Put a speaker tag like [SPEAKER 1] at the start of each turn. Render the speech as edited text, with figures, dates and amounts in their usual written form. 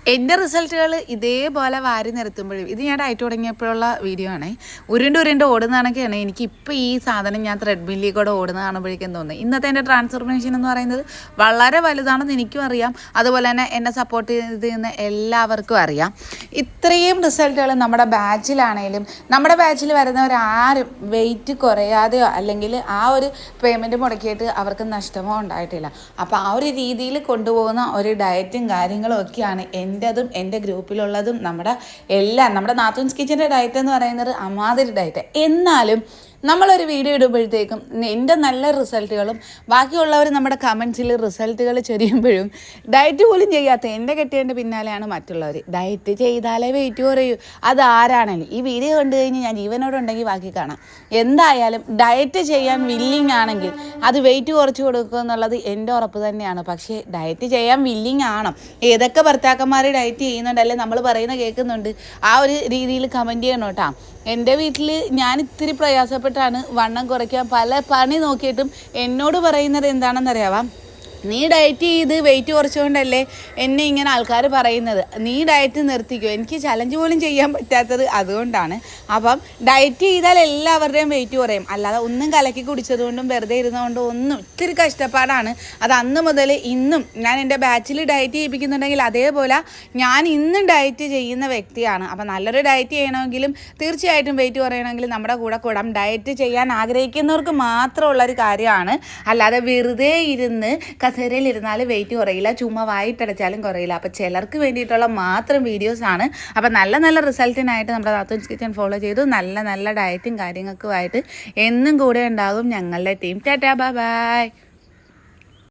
[SPEAKER 1] എൻ്റെ റിസൾട്ടുകൾ ഇതേപോലെ വാരി നിരത്തുമ്പോഴും ഇത് ഞാൻ ഡയറ്റ് തുടങ്ങിയപ്പോഴുള്ള വീഡിയോ ആണ്. ഉരുണ്ട് ഓടുന്നതാണൊക്കെയാണ് എനിക്കിപ്പോൾ ഈ സാധനം ഞാൻ ത്രെഡ്മില്ലിൽ കൂടെ ഓടുന്ന കാണുമ്പോഴേക്കും തോന്നുന്നത്. ഇന്നത്തെ എൻ്റെ ട്രാൻസ്ഫോർമേഷൻ എന്ന് പറയുന്നത് വളരെ വലുതാണെന്ന് എനിക്കും അറിയാം, അതുപോലെ തന്നെ എന്നെ സപ്പോർട്ട് ചെയ്തിരുന്ന എല്ലാവർക്കും അറിയാം. ഇത്രയും റിസൾട്ടുകൾ നമ്മുടെ ബാച്ചിലാണെങ്കിലും നമ്മുടെ ബാച്ചിൽ വരുന്നവരാരും വെയിറ്റ് കുറയാതെയോ അല്ലെങ്കിൽ ആ ഒരു പേയ്മെൻറ്റ് മുടക്കിയിട്ട് അവർക്ക് നഷ്ടമോ ഉണ്ടായിട്ടില്ല. അപ്പോൾ ആ ഒരു രീതിയിൽ കൊണ്ടുപോകുന്ന ഒരു ഡയറ്റും കാര്യങ്ങളും ഒക്കെയാണ് എൻ്റെതും എൻ്റെ ഗ്രൂപ്പിലുള്ളതും നമ്മുടെ നാത്തൂൻസ് കിച്ചൻ്റെ ഡയറ്റ് എന്ന് പറയുന്നത് അമാതിരി ഡയറ്റ്. എന്നാലും നമ്മളൊരു വീഡിയോ ഇടുമ്പോഴത്തേക്കും എൻ്റെ നല്ല റിസൾട്ടുകളും ബാക്കിയുള്ളവർ നമ്മുടെ കമൻസിൽ റിസൾട്ടുകൾ ചൊരിയുമ്പോഴും ഡയറ്റ് പോലും ചെയ്യാത്ത എൻ്റെ കെട്ടിയതിൻ്റെ പിന്നാലെയാണ് മറ്റുള്ളവർ. ഡയറ്റ് ചെയ്താലേ വെയിറ്റ് കുറയൂ. അതാരാണെങ്കിലും ഈ വീഡിയോ കണ്ടു കഴിഞ്ഞ് ഞാൻ ജീവനോടുണ്ടെങ്കിൽ ബാക്കി കാണാം. എന്തായാലും ഡയറ്റ് ചെയ്യാൻ വില്ലിങ് ആണെങ്കിൽ അത് വെയിറ്റ് കുറച്ച് കൊടുക്കുക എന്നുള്ളത് എൻ്റെ ഉറപ്പ് തന്നെയാണ്. പക്ഷേ ഡയറ്റ് ചെയ്യാൻ വില്ലിങ് ആണ്. ഏതൊക്കെ ഭർത്താക്കന്മാർ ഡയറ്റ് ചെയ്യുന്നുണ്ട് അല്ലെ നമ്മൾ പറയുന്ന കേൾക്കുന്നുണ്ട്, ആ ഒരു രീതിയിൽ കമൻറ്റ് ചെയ്യണം കേട്ടോ. എൻ്റെ വീട്ടിൽ ഞാൻ ഇത്തിരി പ്രയാസപ്പെട്ടാണ് വണ്ണം കുറയ്ക്കാൻ പല പണി നോക്കിയിട്ടും എന്നോട് പറയുന്നത് എന്താണെന്നറിയാവാം, നീ ഡയറ്റ് ചെയ്ത് വെയിറ്റ് കുറച്ചുകൊണ്ടല്ലേ എന്നെ ഇങ്ങനെ ആൾക്കാർ പറയുന്നത്, നീ ഡയറ്റ് നിർത്തിക്കോ. എനിക്ക് ചലഞ്ച് പോലും ചെയ്യാൻ പറ്റാത്തത് അതുകൊണ്ടാണ്. അപ്പം ഡയറ്റ് ചെയ്താൽ എല്ലാവരുടെയും വെയിറ്റ് കുറയും, അല്ലാതെ ഒന്നും കലക്കി കുടിച്ചതുകൊണ്ടും വെറുതെ ഇരുന്നതുകൊണ്ടും ഒന്നും. ഇത്തിരി കഷ്ടപ്പാടാണ്. അത് അന്ന് മുതൽ ഇന്നും ഞാൻ എൻ്റെ ബാച്ചിൽ ഡയറ്റ് ചെയ്യിപ്പിക്കുന്നുണ്ടെങ്കിൽ അതേപോലെ ഞാൻ ഇന്നും ഡയറ്റ് ചെയ്യുന്ന വ്യക്തിയാണ്. അപ്പം നല്ലൊരു ഡയറ്റ് ചെയ്യണമെങ്കിലും തീർച്ചയായിട്ടും വെയിറ്റ് കുറയണമെങ്കിലും നമ്മുടെ കൂടെ കൂടാം. ഡയറ്റ് ചെയ്യാൻ ആഗ്രഹിക്കുന്നവർക്ക് മാത്രമുള്ളൊരു കാര്യമാണ്, അല്ലാതെ വെറുതെ ഇരുന്ന് കസേരയിലിരുന്നാൽ വെയിറ്റ് കുറയില്ല, ചുമ്മാ വായിട്ടടച്ചാലും കുറയില്ല. അപ്പോൾ ചിലർക്ക് വേണ്ടിയിട്ടുള്ള മാത്രം വീഡിയോസാണ്. അപ്പോൾ നല്ല റിസൾട്ടിനായിട്ട് നമ്മുടെ നാത്തൂൻസ് കിച്ചൻ ഫോളോ ചെയ്തു നല്ല ഡയറ്റും കാര്യങ്ങൾക്കുമായിട്ട് എന്നും കൂടെ ഉണ്ടാകും ഞങ്ങളുടെ ടീം. Tata bye bye.